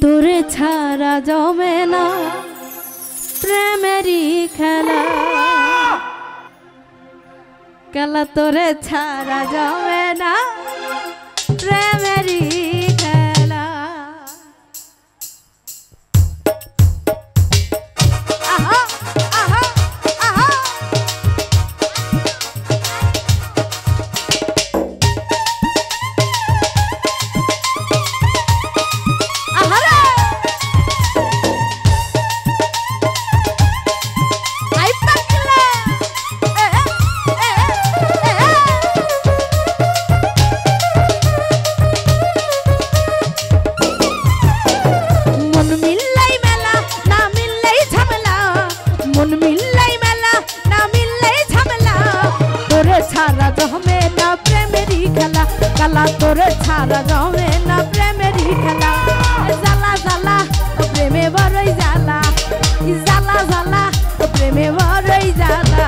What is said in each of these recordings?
তোরে ছাড়া জমে না প্রেমেরই খেলা, খেলা তোরে ছাড়া জমে না প্রেমেরই খেলা। আহা আহা আহা কালা তোরে ছাড়া জমে না প্রেমেরই খেলা। জ্বালা জ্বালা প্রেমে বড়ই জ্বালা, জ্বালা জ্বালা প্রেমে বড়ই জ্বালা।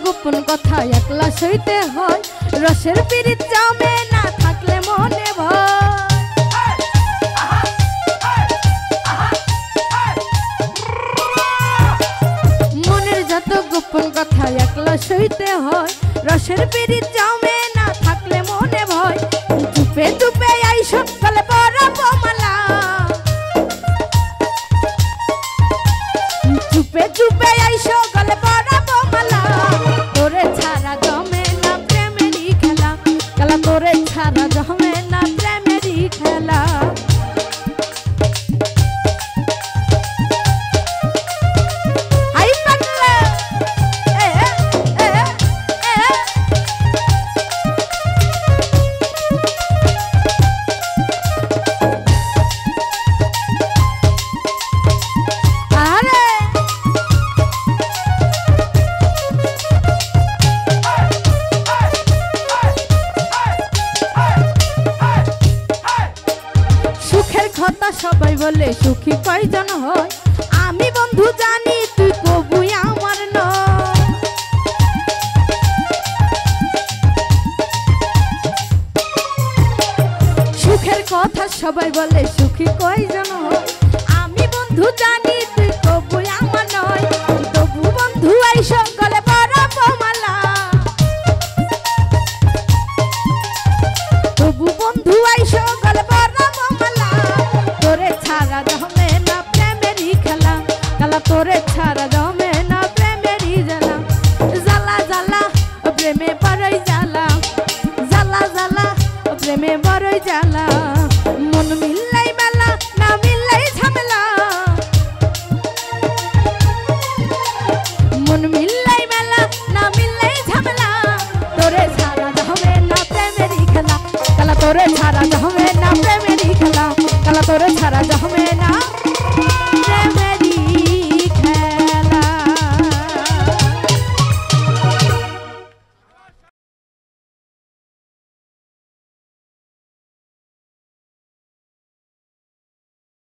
গোপন কথা একলা সইতে হয়, রসের পিরিত জমে না থাকলে মনে ভয়। মনের যত গোপন কথা একলা সইতে হয়, রসের পিরিত জমে না থাকলে মনে ভয়। চুপে চুপে আইসো গলে পরাবো মালা, চুপে চুপে আইসো গলে পরাবো মালা। তোরে ছাড়া জমে না প্রেমেরই খেলা, খেলা তোরে ছাড়া জমে না প্রেমেরই খেলা। সবাই বলে সুখী কয়জন হয়, আমি বন্ধু জানি তুই কবুই আমার নয়। সুখের কথা সবাই বলে সুখী কয়জন হয়, আমি বন্ধু জানি তুই কবুই আমার নয়। তবু বন্ধু আইসো গলে পরাবো মালা, তবু বন্ধু আইসো গলে পরাবো মালা। তোরে ছাড়া জমে না প্রেমেরই খেলা, খেলা তোরে ছাড়া জমে না প্রেমেরই জ্বালা। জ্বালা জ্বালা প্রেমে বড়ই জ্বালা, জ্বালা জ্বালা প্রেমে বড়ই জ্বালা। মন মিললাই বেলা না মিললাই ঝামেলা, মন মিললাই বেলা না মিললাই ঝামেলা। তোরে ছাড়া জমে না প্রেমেরই খেলা, খেলা তোরে ছাড়া জমে না প্রেমেরই খেলা, খেলা তোরে ছাড়া জমে